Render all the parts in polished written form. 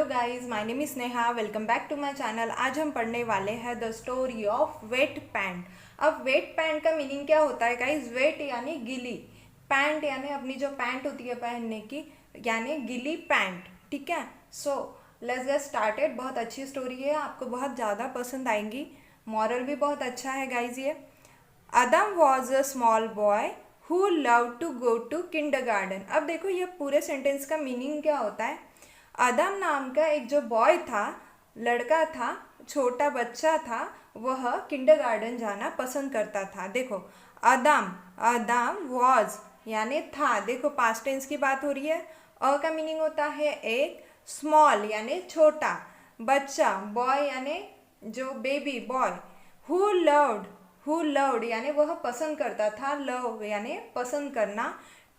Hello guys, my name is Sneha. Welcome back to my channel. आज हम पढ़ने वाले हैं the story of wet pant. अब वेट पैंट का मीनिंग क्या होता है गाइस? वेट यानी गीली, पैंट यानी अपनी जो पैंट होती है पहनने की, यानी गीली पैंट। ठीक है, सो लेट्स गेट स्टार्टेड। बहुत अच्छी स्टोरी है, आपको बहुत ज़्यादा पसंद आएंगी। मॉरल भी बहुत अच्छा है गाइस ये। Adam was a small boy who loved to go to kindergarten। अब देखो ये पूरे सेंटेंस का मीनिंग क्या होता है। आदम नाम का एक जो बॉय था, लड़का था, छोटा बच्चा था, वह किंडरगार्टन जाना पसंद करता था। देखो आदम, आदम वॉज यानी था, देखो पास्ट टेंस की बात हो रही है। अ का मीनिंग होता है एक, स्मॉल यानी छोटा, बच्चा, बॉय यानी जो बेबी बॉय, हु लव्ड यानी वह पसंद करता था, लव यानी पसंद करना,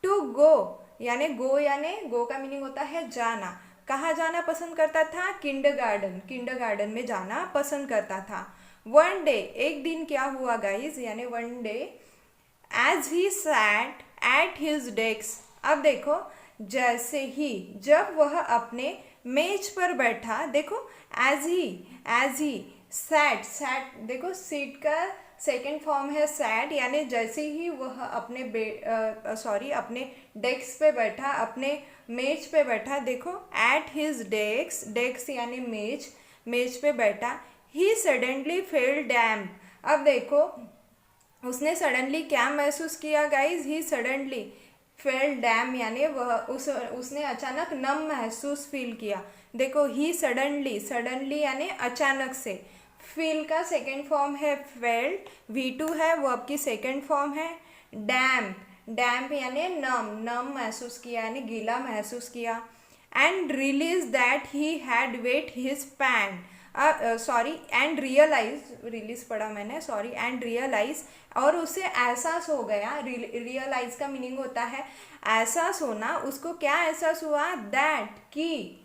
टू गो यानी गो का मीनिंग होता है जाना। कहाँ जाना पसंद करता था? किंडरगार्टन में जाना पसंद करता था। वन डे, एक दिन क्या हुआ गाइज, यानी one day as he sat at his desk. अब देखो जैसे ही, जब वह अपने मेज पर बैठा, देखो एज ही सैट देखो सीट का सेकेंड फॉर्म है सैट, यानी जैसे ही वह अपने अपने डेस्क पे बैठा, अपने मेज पे बैठा, देखो एट हिज डेस्क यानी मेज पे बैठा, ही सडनली फेल डैम। अब देखो उसने सडनली क्या महसूस किया guys? He suddenly fail dam यानी वह उसने अचानक नम महसूस फील किया। देखो ही सडनली यानी अचानक से, फील का सेकेंड फॉर्म है फेल्ट, V2 है, वर्ब की सेकेंड फॉर्म है डैम्प यानी नम महसूस किया यानी गीला महसूस किया। And realised that he had wet his pant, and realised पढ़ा मैंने, एंड रियलाइज, और उसे एहसास हो गया। रियलाइज का मीनिंग होता है एहसास होना। उसको क्या एहसास हुआ? दैट कि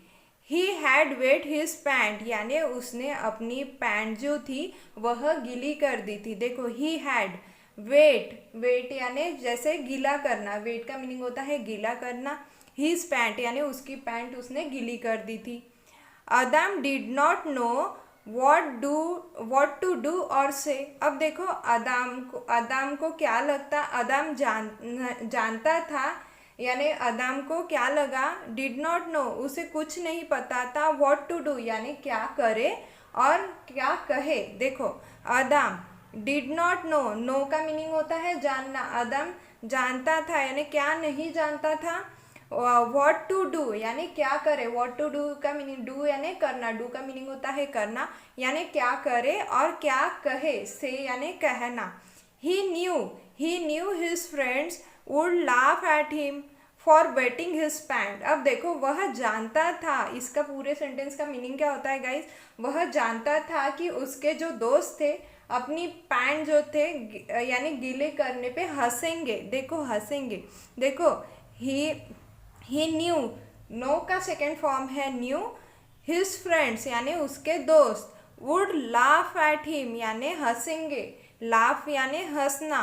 he had wet his pant यानी उसने अपनी पैंट जो थी वह गीली कर दी थी। देखो ही हैड वेट यानी जैसे गीला करना, वेट का मीनिंग होता है गीला करना। हिज पैंट यानी उसकी पैंट उसने गीली कर दी थी। Adam did not know what to do और से। अब देखो आदम को क्या लगता? आदम जानता था, यानी आदम को क्या लगा? डिड नॉट नो, उसे कुछ नहीं पता था, व्हाट टू डू यानी क्या करे और क्या कहे। देखो आदम डिड नॉट नो का मीनिंग होता है जानना। आदम जानता था यानी क्या नहीं जानता था। व्हाट टू डू यानी क्या करे। व्हाट टू डू का मीनिंग, डू यानी करना, डू का मीनिंग होता है करना, यानी क्या करे और क्या कहे, से यानी कहना। He knew his friends would laugh at him for wetting his pant. अब देखो वह जानता था, इसका पूरे सेंटेंस का मीनिंग क्या होता है गाइस? वह जानता था कि उसके जो दोस्त थे अपनी पैंट जो थे यानी गीले करने पे हंसेंगे। देखो हंसेंगे, देखो ही न्यू, नो का सेकेंड फॉर्म है न्यू, हिज फ्रेंड्स यानी उसके दोस्त, वुड लाफ एट हिम यानी हंसेंगे, लाफ यानी हंसना।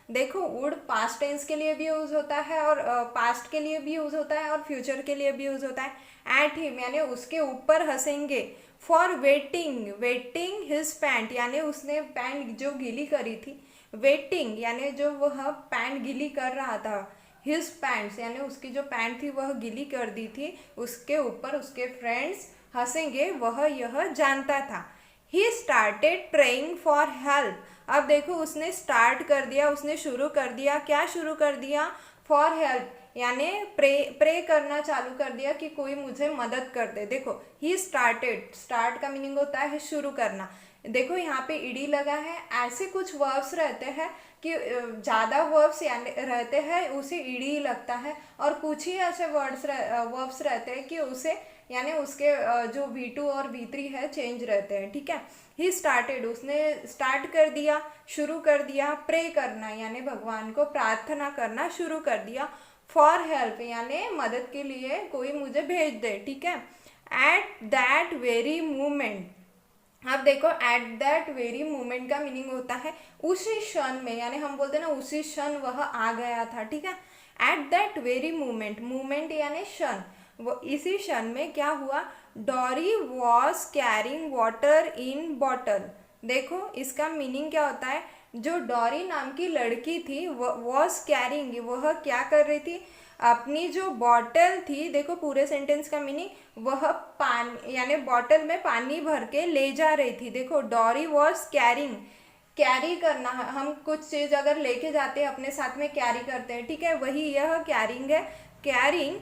देखो वुड पास्ट टेंस के लिए भी यूज होता है और पास्ट के लिए भी यूज होता है और फ्यूचर के लिए भी यूज होता है। एट हिम यानी उसके ऊपर हंसेंगे। फॉर वेटिंग हिज पैंट यानी उसने पैंट जो गीली करी थी, वेटिंग यानी जो वह पैंट गीली कर रहा था, हिज पैंट्स यानी उसकी जो पैंट थी वह गीली कर दी थी, उसके ऊपर उसके फ्रेंड्स हंसेंगे, वह यह जानता था। He started praying for help. अब देखो उसने स्टार्ट कर दिया, उसने शुरू कर दिया। क्या शुरू कर दिया? फॉर हेल्प यानी प्रे करना चालू कर दिया कि कोई मुझे मदद कर दे। देखो ही स्टार्ट का मीनिंग होता है शुरू करना। देखो यहाँ पे ईडी लगा है। ऐसे कुछ वर्ब्स रहते हैं कि ज़्यादा वर्ब्स रहते हैं उसे ईडी लगता है, और कुछ ही ऐसे वर्ब्स रहते हैं कि उसे यानी उसके जो V2 और V3 है चेंज रहते हैं। ठीक है, ही स्टार्टेड उसने स्टार्ट कर दिया, शुरू कर दिया। प्रे करना यानी भगवान को प्रार्थना करना शुरू कर दिया। फॉर हेल्प यानी मदद के लिए कोई मुझे भेज दे। ठीक है, एट दैट वेरी मोमेंट। अब देखो एट दैट वेरी मोमेंट का मीनिंग होता है उसी क्षण में, यानी हम बोलते हैं ना उसी क्षण वह आ गया था। ठीक है, एट दैट वेरी मोमेंट यानी क्षण, वो इसी क्षण में क्या हुआ? Dory was carrying water in bottle. देखो इसका मीनिंग क्या होता है, जो डॉरी नाम की लड़की थी वॉज कैरिंग, वह क्या कर रही थी, अपनी जो बॉटल थी, देखो पूरे सेंटेंस का मीनिंग, वह पानी यानी बॉटल में पानी भर के ले जा रही थी। देखो डॉरी वॉज कैरिंग, कैरी करना, हम कुछ चीज अगर लेके जाते हैं अपने साथ में कैरी करते हैं, ठीक है, वही यह कैरिंग है। कैरिंग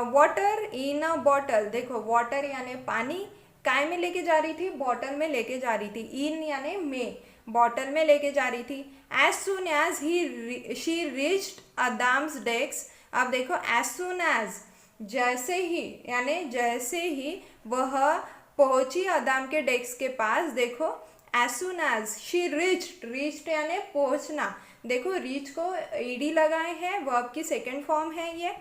वाटर इन अ बॉटल, देखो वाटर यानी पानी, काय में लेके जा रही थी, बॉटल में लेके जा रही थी, इन यानी में, बॉटल में लेके जा रही थी। As soon as he she reached Adam's desk, अब देखो एज सुन एज, जैसे ही यानी जैसे ही वह पहुंची अदाम के डेस्क के पास, देखो as soon as she reached यानी पहुंचना, देखो रीच को ईडी लगाए हैं, वर्ब की सेकंड फॉर्म है ये।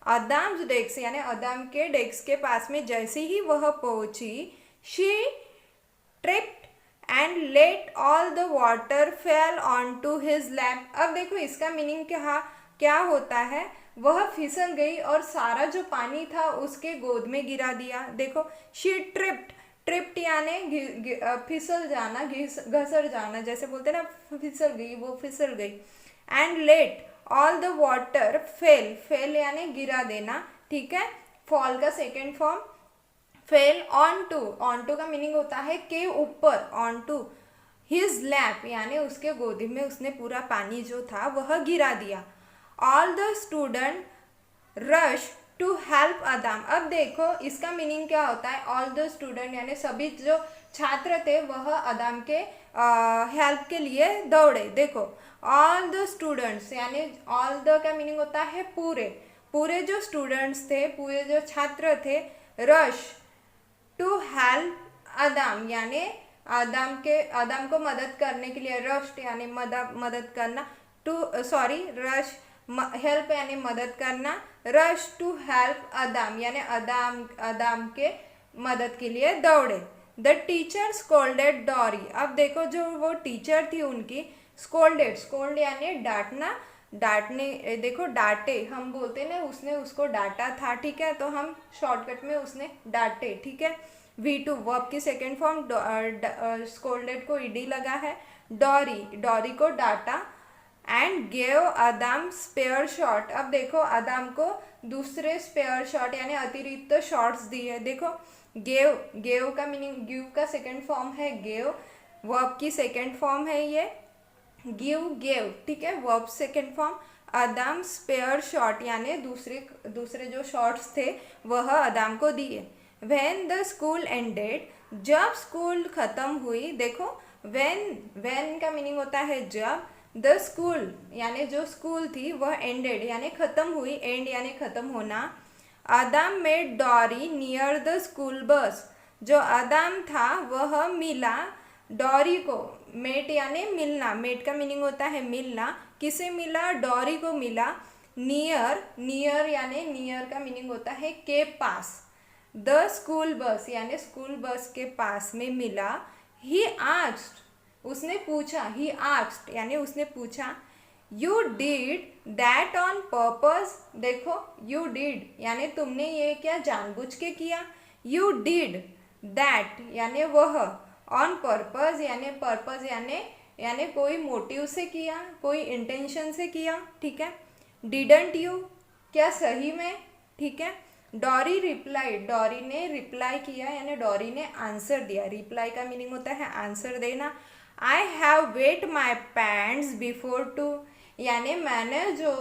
अदाम्स डेस्क यानी अदाम के डेस्क के पास में जैसे ही वह पहुंची, she tripped and let all the water fell on to his lap. अब देखो इसका मीनिंग क्या होता है, वह फिसल गई और सारा जो पानी था उसके गोद में गिरा दिया। देखो शी ट्रिप्ड यानी फिसल जाना, घसर जाना, जैसे बोलते ना फिसल गई, वो फिसल गई। And let all the water fell यानी गिरा देना, ठीक है, फॉल का second form, fell on to का मीनिंग होता है के ऊपर, ऑन टू हिज लैप यानी उसके गोदी में उसने पूरा पानी जो था वह गिरा दिया। All the student rush to help Adam. अब देखो इसका मीनिंग क्या होता है, ऑल द स्टूडेंट यानी सभी जो छात्र थे वह अदाम के हेल्प के लिए दौड़े। देखो ऑल द स्टूडेंट्स यानी ऑल द का मीनिंग होता है पूरे जो स्टूडेंट्स थे, पूरे जो छात्र थे, रश टू हेल्प अदाम यानी अदाम को मदद करने के लिए, रश यानी मदद करना, रश हेल्प यानी मदद करना, रश टू हेल्प अदाम यानी अदाम के मदद के लिए दौड़े। The teacher scolded Dory. अब देखो जो वो टीचर थी उनकी, स्कोल्ड यानी डांटने, देखो डांटे हम बोलते ना, उसने उसको डांटा था, ठीक है, तो हम शॉर्टकट में उसने डांटे, ठीक है। V2 वर्ब की सेकेंड फॉर्म, स्कोल्डेड को ईडी लगा है, डॉरी को डांटा। And gave Adam spare shot. अब देखो अदाम को दूसरे स्पेयर शॉट यानी अतिरिक्त शॉट्स दिए। देखो गेव का मीनिंग, गिव का सेकेंड फॉर्म है गेव, वर्ब की सेकेंड फॉर्म है ये गेव, ठीक है, verb second form. Adam spare shot यानी दूसरे जो शॉट्स थे वह अदाम को दिए। व्हेन द स्कूल एंडेड, जब स्कूल खत्म हुई, देखो व्हेन का मीनिंग होता है जब, द स्कूल यानी जो स्कूल थी वह एंडेड यानी खत्म हुई, एंड यानी खत्म होना। Adam made Dory near the school bus, जो अदाम था वह मिला डॉरी को, मेट यानी मिलना, मेट का मीनिंग होता है मिलना, किसे मिला, डॉरी को मिला। नियर यानी नियर का मीनिंग होता है के पास, द स्कूल बस यानी स्कूल बस के पास में मिला। ही आस्क्ड, उसने पूछा, ही आस्क्ड यानी उसने पूछा। You did that on purpose, देखो यू डिड यानी तुमने ये क्या जानबूझ के किया, यू डिड दैट यानी वह, ऑन पर्पस यानी कोई मोटिव से किया, कोई इंटेंशन से किया, ठीक है। डिडंट यू, क्या सही में, ठीक है। डॉरी रिप्लाइड, डॉरी ने रिप्लाई किया यानी डॉरी ने आंसर दिया, रिप्लाई का मीनिंग होता है आंसर देना। I have wet my pants before too, यानी मैंने जो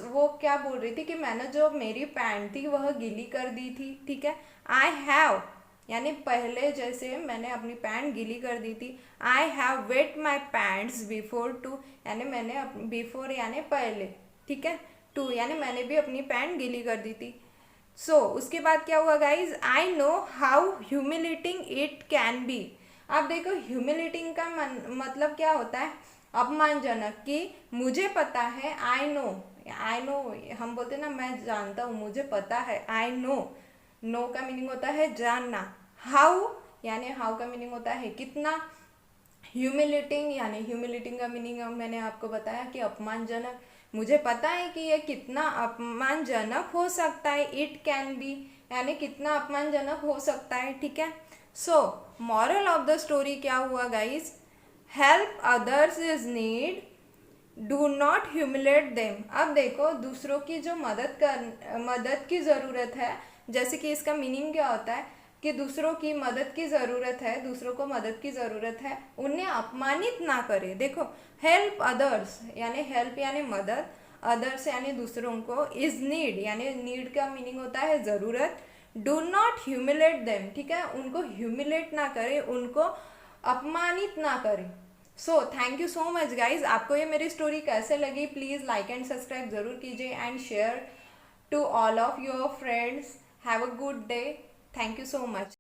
वो क्या बोल रही थी कि मैंने जो मेरी पैंट थी वह गीली कर दी थी, ठीक है। आई हैव यानी पहले जैसे मैंने अपनी पैंट गीली कर दी थी। I have wet my pants before too यानी मैंने बिफोर यानी पहले, ठीक है, टू यानी मैंने भी अपनी पैंट गीली कर दी थी। उसके बाद क्या हुआ guys, I know how humiliating it can be. अब देखो ह्यूमिलेटिंग का मतलब क्या होता है, अपमानजनक, कि मुझे पता है, आई नो हम बोलते ना मैं जानता हूँ, मुझे पता है, आई नो का मीनिंग होता है जानना। हाउ यानी हाउ का मीनिंग होता है कितना। ह्यूमिलेटिंग का मीनिंग मैंने आपको बताया कि अपमानजनक, मुझे पता है कि ये कितना अपमानजनक हो सकता है। इट कैन बी यानी कितना अपमानजनक हो सकता है, ठीक है। So moral of the story क्या हुआ guys, help others is need, do not humiliate them. अब देखो दूसरों की जो मदद की ज़रूरत है, जैसे कि इसका मीनिंग क्या होता है कि दूसरों की मदद की ज़रूरत है, दूसरों को मदद की ज़रूरत है, उन्हें अपमानित ना करे। देखो हेल्प अदर्स यानी हेल्प यानी मदद, अदर्स यानी दूसरों को, इज नीड यानी नीड का मीनिंग होता है ज़रूरत, डू नॉट ह्यूमिलेट देम, ठीक है, उनको ह्यूमिलेट ना करे, उनको अपमानित ना करे। So thank you so much guys. आपको ये मेरी स्टोरी कैसे लगी प्लीज़ लाइक एंड सब्सक्राइब ज़रूर कीजिए and share to all of your friends. Have a good day. Thank you so much.